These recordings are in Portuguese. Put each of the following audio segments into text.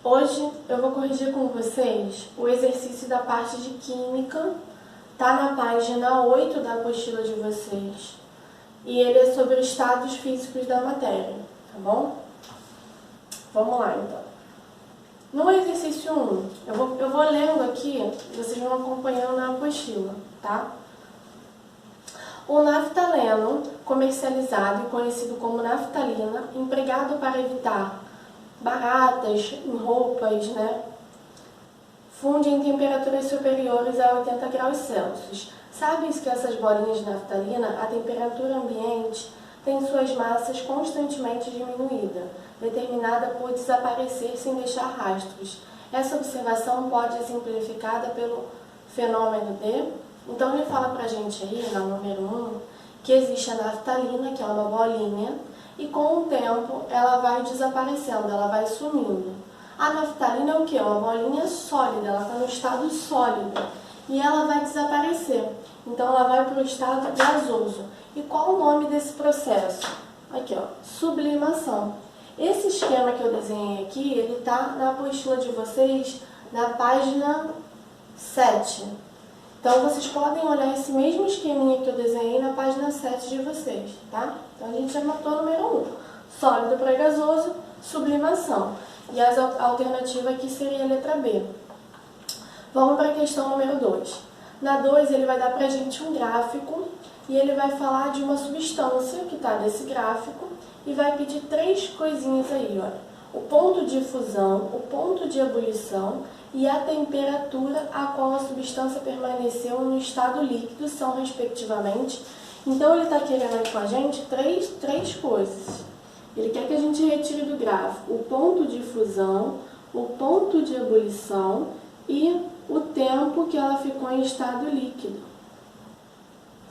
Hoje eu vou corrigir com vocês o exercício da parte de Química, tá na página 8 da apostila de vocês, e ele é sobre os estados físicos da matéria, tá bom? Vamos lá então. No exercício 1, eu vou lendo aqui, vocês vão acompanhando na apostila, tá? O naftaleno, comercializado e conhecido como naftalina, empregado para evitar baratas em roupas, funde em temperaturas superiores a 80 graus Celsius. Sabes que essas bolinhas de naftalina, a temperatura ambiente, tem suas massas constantemente diminuída, determinada por desaparecer sem deixar rastros. Essa observação pode ser simplificada pelo fenômeno de... Então ele fala pra gente aí, na número 1, que existe a naftalina, que é uma bolinha, e com o tempo ela vai desaparecendo, ela vai sumindo. A naftalina é o quê? Uma bolinha sólida, ela está no estado sólido e ela vai desaparecer. Então ela vai para o estado gasoso. E qual o nome desse processo? Aqui, ó, sublimação. Esse esquema que eu desenhei aqui, ele está na apostila de vocês, na página 7. Então vocês podem olhar esse mesmo esqueminha que eu desenhei na página 7 de vocês, tá? Então a gente já matou o número 1. Sólido para gasoso, sublimação. E a alternativa aqui seria a letra B. Vamos para a questão número 2. Na 2 ele vai dar para a gente um gráfico e ele vai falar de uma substância que está nesse gráfico e vai pedir 3 coisinhas aí, olha. O ponto de fusão, o ponto de ebulição e a temperatura a qual a substância permaneceu no estado líquido são, respectivamente. Então, ele está querendo aí com a gente três coisas. Ele quer que a gente retire do gráfico o ponto de fusão, o ponto de ebulição e o tempo que ela ficou em estado líquido.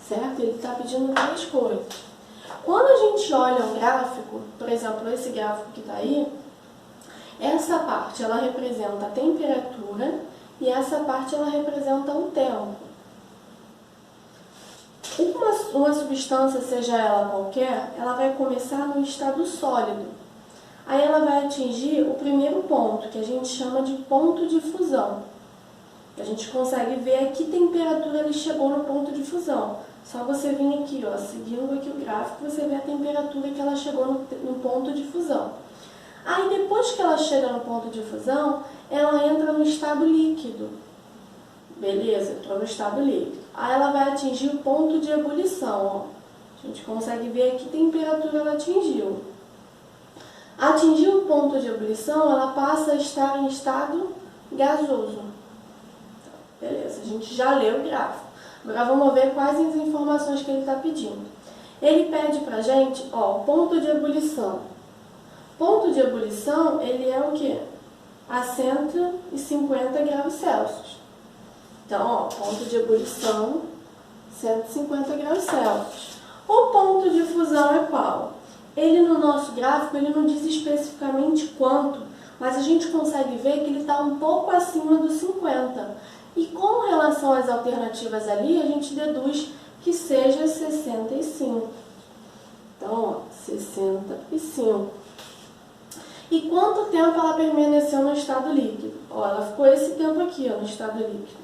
Certo? Ele está pedindo 3 coisas. Quando a gente olha um gráfico, por exemplo, esse gráfico que está aí, essa parte ela representa a temperatura e essa parte ela representa o tempo. Uma substância, seja ela qualquer, ela vai começar no estado sólido. Aí ela vai atingir o primeiro ponto, que a gente chama de ponto de fusão. A gente consegue ver a que temperatura ele chegou no ponto de fusão. Só você vir aqui, ó, seguindo aqui o gráfico, você vê a temperatura que ela chegou no ponto de fusão. Aí depois que ela chega no ponto de fusão, ela entra no estado líquido. Beleza? Entrou no estado líquido. Aí ela vai atingir o ponto de ebulição, ó. A gente consegue ver a que temperatura ela atingiu. Atingiu o ponto de ebulição, ela passa a estar em estado gasoso. Beleza, a gente já leu o gráfico. Agora vamos ver quais as informações que ele está pedindo. Ele pede pra gente, ó, ponto de ebulição. Ponto de ebulição, ele é o quê? A 150 graus Celsius. Então, ó, ponto de ebulição, 150 graus Celsius. O ponto de fusão é qual? Ele no nosso gráfico, ele não diz especificamente quanto, mas a gente consegue ver que ele está um pouco acima dos 50. E com relação às alternativas ali, a gente deduz que seja 65. Então, ó, 65. E quanto tempo ela permaneceu no estado líquido? Ó, ela ficou esse tempo aqui, ó, no estado líquido.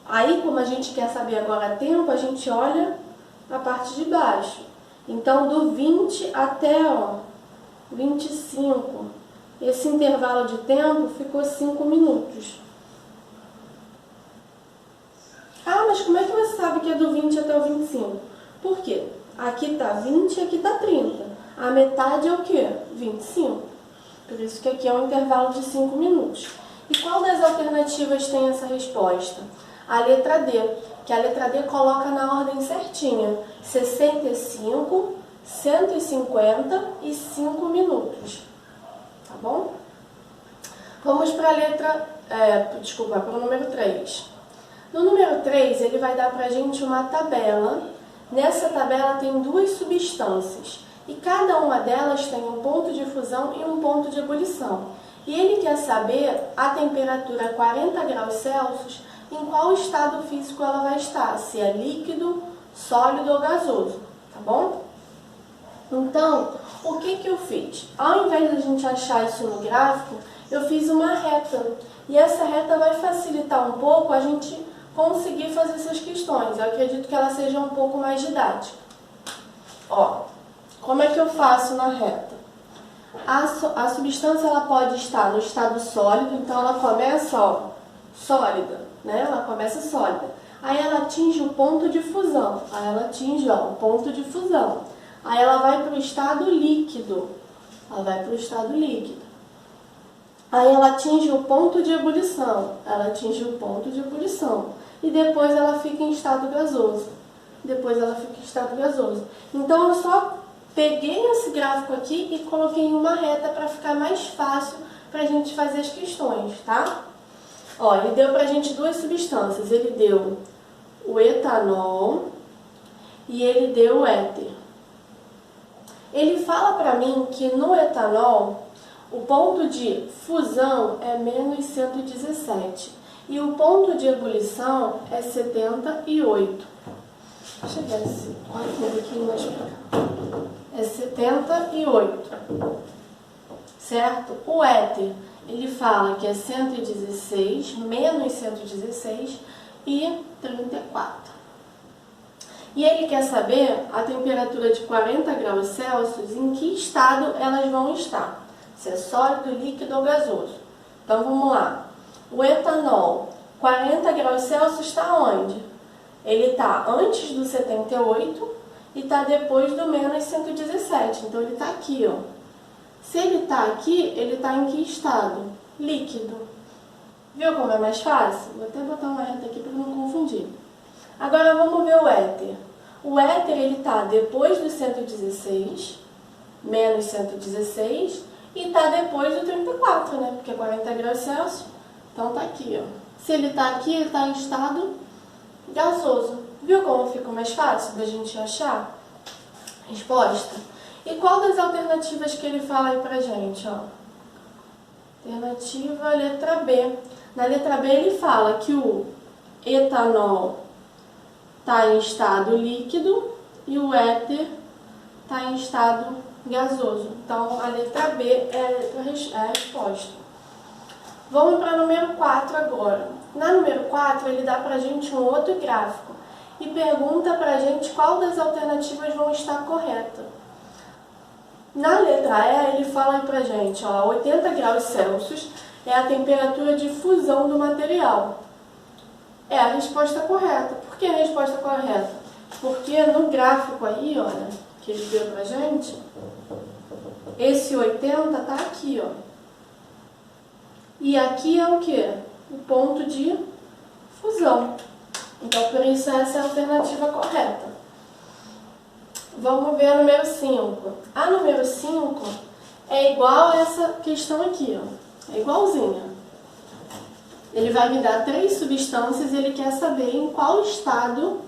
Aí, como a gente quer saber agora tempo, a gente olha a parte de baixo. Então, do 20 até, ó, 25. Esse intervalo de tempo ficou 5 minutos. Ah, mas como é que você sabe que é do 20 até o 25? Por quê? Aqui está 20 e aqui está 30. A metade é o quê? 25. Por isso que aqui é um intervalo de 5 minutos. E qual das alternativas tem essa resposta? A letra D, que a letra D coloca na ordem certinha. 65, 150 e 5 minutos. Tá bom? Vamos para a letra... para o número 3. No número 3, ele vai dar para a gente uma tabela. Nessa tabela tem 2 substâncias. E cada uma delas tem um ponto de fusão e um ponto de ebulição. E ele quer saber a temperatura a 40 graus Celsius, em qual estado físico ela vai estar, se é líquido, sólido ou gasoso, tá bom? Então, o que eu fiz? Ao invés de a gente achar isso no gráfico, eu fiz uma reta. E essa reta vai facilitar um pouco a gente conseguir fazer essas questões. Eu acredito que ela seja um pouco mais didática. Ó, como é que eu faço na reta? A substância ela pode estar no estado sólido, então ela começa, ó, sólida, né? Ela começa sólida. Aí ela atinge o ponto de fusão. Aí ela atinge, ó, o ponto de fusão. Aí ela vai para o estado líquido. Ela vai para o estado líquido. Aí ela atinge o ponto de ebulição. Ela atinge o ponto de ebulição. E depois ela fica em estado gasoso. Depois ela fica em estado gasoso. Então eu só peguei esse gráfico aqui e coloquei em uma reta para ficar mais fácil para a gente fazer as questões, tá? Ó, ele deu pra gente duas substâncias. Ele deu o etanol e ele deu o éter. Ele fala pra mim que no etanol o ponto de fusão é menos 117 e o ponto de ebulição é 78. Deixa eu ver se um pouquinho mais pra cá. É 78. Certo? O éter, ele fala que é 116, menos 116 e 34. E ele quer saber a temperatura de 40 graus Celsius, em que estado elas vão estar. Se é sólido, líquido ou gasoso. Então vamos lá. O etanol, 40 graus Celsius está onde? Ele está antes do 78 e está depois do menos 117. Então ele está aqui, ó. Se ele está aqui, ele está em que estado? Líquido. Viu como é mais fácil? Vou até botar uma reta aqui para não confundir. Agora vamos ver o éter. O éter ele está depois do 116, menos 116, e está depois do 34, né? Porque é 40 graus Celsius. Então está aqui, ó. Se ele está aqui, ele está em estado gasoso. Viu como fica mais fácil da gente achar? Resposta. E qual das alternativas que ele fala aí pra gente, ó? Alternativa letra B. Na letra B ele fala que o etanol está em estado líquido e o éter está em estado gasoso. Então a letra B é a resposta. Vamos para o número 4 agora. Na número 4 ele dá pra gente um outro gráfico e pergunta pra gente qual das alternativas vão estar correta. Na letra E, ele fala aí pra gente, ó, 80 graus Celsius é a temperatura de fusão do material. É a resposta correta. Por que a resposta correta? Porque no gráfico aí, olha, que ele deu pra gente, esse 80 tá aqui, ó. E aqui é o quê? O ponto de fusão. Então, por isso, essa é a alternativa correta. Vamos ver a número 5. A número 5 é igual a essa questão aqui, ó. É igualzinha. Ele vai me dar 3 substâncias e ele quer saber em qual estado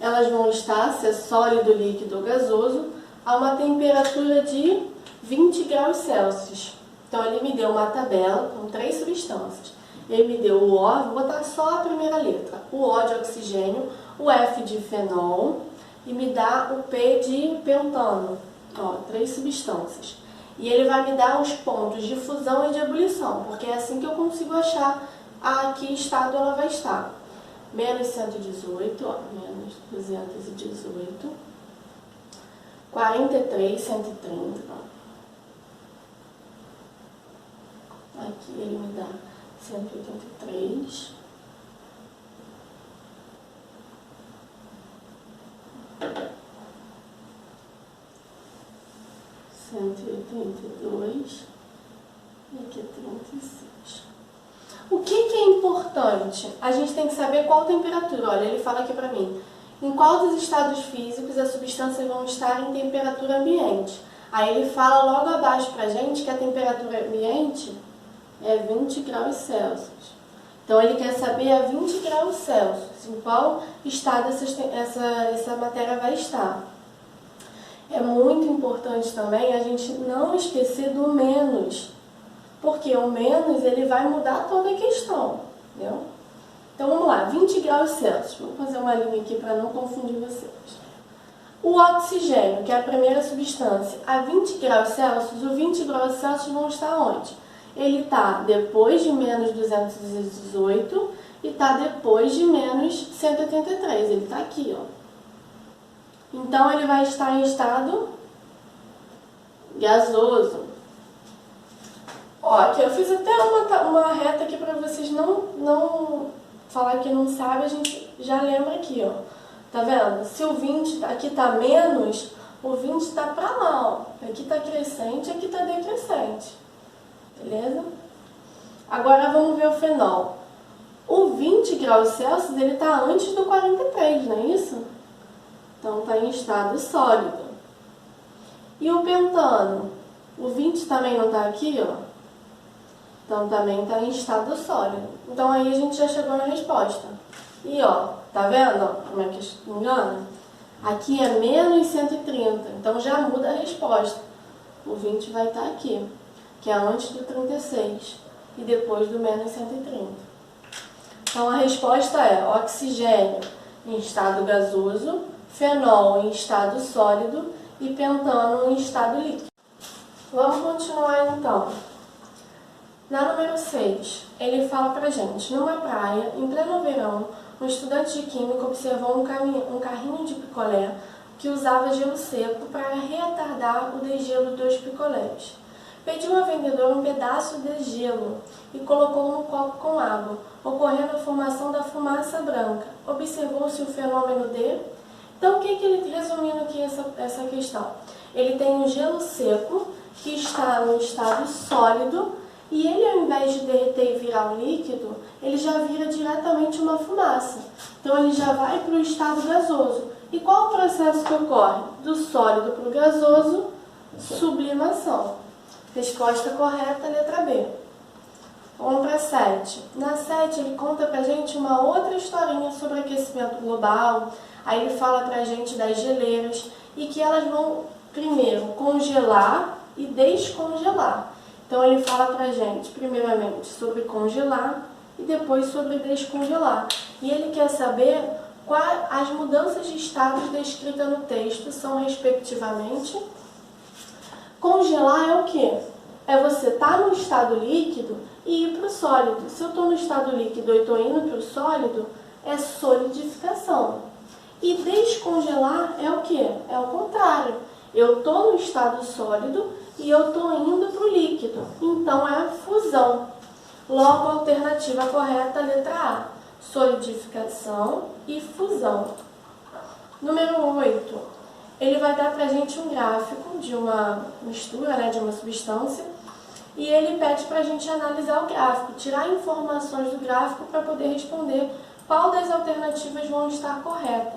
elas vão estar, se é sólido, líquido ou gasoso, a uma temperatura de 20 graus Celsius. Então, ele me deu uma tabela com 3 substâncias. Ele me deu o O, vou botar só a primeira letra. O O de oxigênio, o F de fenol e me dá o P de pentano. Ó, 3 substâncias. E ele vai me dar os pontos de fusão e de ebulição, porque é assim que eu consigo achar a que estado ela vai estar. Menos 118, ó, menos 218, 43, 130. Aqui ele me dá 183. E 182 e aqui 36. O que é importante? A gente tem que saber qual temperatura. Olha, ele fala aqui pra mim. Em qual dos estados físicos as substâncias vão estar em temperatura ambiente? Aí ele fala logo abaixo pra gente que a temperatura ambiente é 20 graus Celsius. Então ele quer saber a 20 graus Celsius em qual estado essa matéria vai estar. É muito importante também a gente não esquecer do menos, porque o menos ele vai mudar toda a questão, entendeu? Então vamos lá, 20 graus Celsius. Vou fazer uma linha aqui para não confundir vocês. O oxigênio, que é a primeira substância, a 20 graus Celsius, os 20 graus Celsius vão estar onde? Ele está depois de menos 218 e está depois de menos 183. Ele está aqui, ó. Então, ele vai estar em estado gasoso. Ó, aqui eu fiz até uma reta aqui para vocês não falar que não sabe, a gente já lembra aqui, ó. Tá vendo? Se o 20 aqui tá menos, o 20 tá para lá, ó. Aqui tá crescente, aqui tá decrescente. Beleza? Agora vamos ver o fenol. O 20 graus Celsius, ele tá antes do 43, não é isso? Então tá em estado sólido. E o pentano? O 20 também não tá aqui, ó? Então também tá em estado sólido. Então aí a gente já chegou na resposta. E ó, tá vendo ó, como é que me engana? Aqui é menos 130, então já muda a resposta. O 20 vai estar aqui, que é antes do 36 e depois do menos 130. Então a resposta é oxigênio em estado gasoso, fenol em estado sólido e pentano em estado líquido. Vamos continuar então. Na número 6, ele fala pra gente, numa praia, em pleno verão, um estudante de química observou um carrinho de picolé que usava gelo seco para retardar o degelo dos picolés. Pediu ao vendedor um pedaço de gelo e colocou no copo com água, ocorrendo a formação da fumaça branca. Observou-se o fenômeno de... Então, o que ele, resumindo aqui essa questão? Ele tem um gelo seco que está no estado sólido e ele, ao invés de derreter e virar um líquido, ele já vira diretamente uma fumaça. Então, ele já vai para o estado gasoso. E qual o processo que ocorre? Do sólido para o gasoso, sublimação. Resposta correta, letra B. Vamos para 7. Na 7, ele conta pra gente uma outra historinha sobre aquecimento global. Aí ele fala pra gente das geleiras e que elas vão, primeiro, congelar e descongelar. Então, ele fala pra gente, primeiramente, sobre congelar e depois sobre descongelar. E ele quer saber quais as mudanças de estados descritas no texto são, respectivamente... Congelar é o quê? É você estar no estado líquido e ir para o sólido. Se eu estou no estado líquido e estou indo para o sólido, é solidificação. E descongelar é o quê? É o contrário. Eu estou no estado sólido e eu estou indo para o líquido. Então, é a fusão. Logo, a alternativa correta, letra A. Solidificação e fusão. Número 8. Ele vai dar para a gente um gráfico de uma mistura, né, de uma substância, e ele pede para a gente analisar o gráfico, tirar informações do gráfico para poder responder qual das alternativas vão estar correta.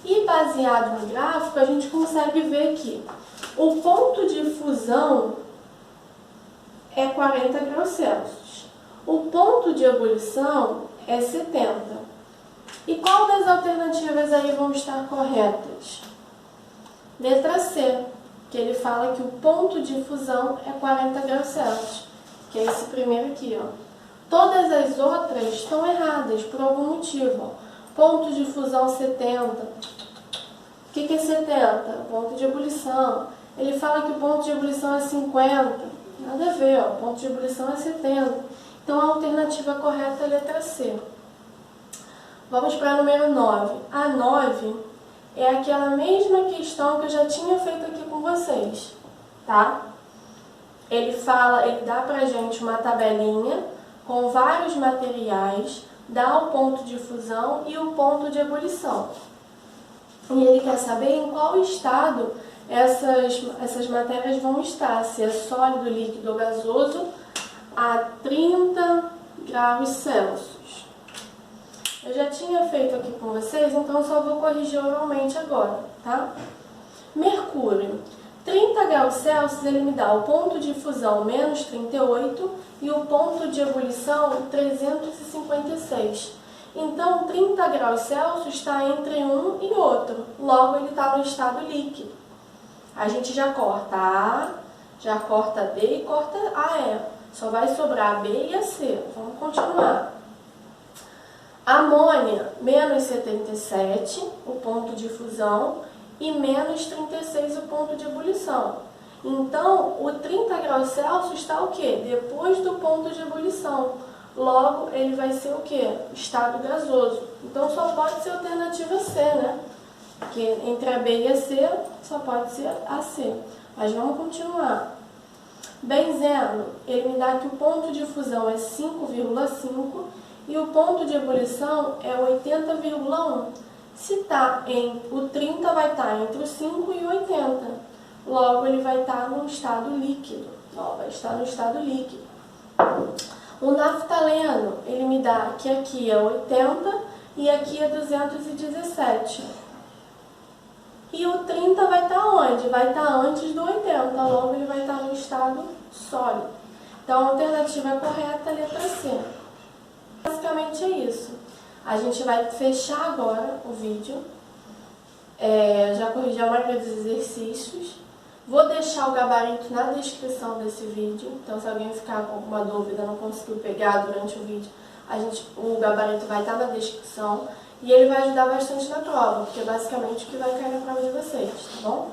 E baseado no gráfico, a gente consegue ver que o ponto de fusão é 40 graus Celsius, o ponto de ebulição é 70. E qual das alternativas aí vão estar corretas? Letra C, que ele fala que o ponto de fusão é 40 graus Celsius, que é esse primeiro aqui, ó. Todas as outras estão erradas por algum motivo. Ó. Ponto de fusão 70. O que é 70? Ponto de ebulição. Ele fala que o ponto de ebulição é 50. Nada a ver, ó. O ponto de ebulição é 70. Então a alternativa correta é a letra C. Vamos para a número 9. A 9 é aquela mesma questão que eu já tinha feito aqui com vocês, tá? Ele dá pra gente uma tabelinha com vários materiais, dá o ponto de fusão e o ponto de ebulição. E ele quer saber em qual estado essas matérias vão estar, se é sólido, líquido ou gasoso, a 30 graus Celsius. Eu já tinha feito aqui com vocês, então só vou corrigir oralmente agora, tá? Mercúrio. 30 graus Celsius, ele me dá o ponto de fusão menos 38 e o ponto de ebulição 356. Então, 30 graus Celsius está entre um e outro. Logo, ele está no estado líquido. A gente já corta A, já corta B e corta a E. Só vai sobrar a B e a C. Vamos continuar. Amônia, menos 77, o ponto de fusão, e menos 36 o ponto de ebulição. Então, o 30 graus Celsius está o quê? Depois do ponto de ebulição. Logo, ele vai ser o quê? Estado gasoso. Então, só pode ser a alternativa C, né? Porque entre a B e a C, só pode ser a C. Mas vamos continuar. Benzeno, ele me dá que o ponto de fusão é 5,5 e o ponto de ebulição é 80,1. Se está o 30 vai estar entre o 5 e o 80. Logo, ele vai estar no estado líquido. Ó, vai estar no estado líquido. O naftaleno, ele me dá que aqui é 80 e aqui é 217. E o 30 vai estar onde? Vai estar antes do 80, logo ele vai estar no estado sólido. Então, a alternativa correta é a letra C. Basicamente é isso. A gente vai fechar agora o vídeo. Já corrigi a maioria dos exercícios. Vou deixar o gabarito na descrição desse vídeo. Então, se alguém ficar com alguma dúvida, não conseguiu pegar durante o vídeo, o gabarito vai estar na descrição. E ele vai ajudar bastante na prova, porque é basicamente o que vai cair na prova de vocês, tá bom?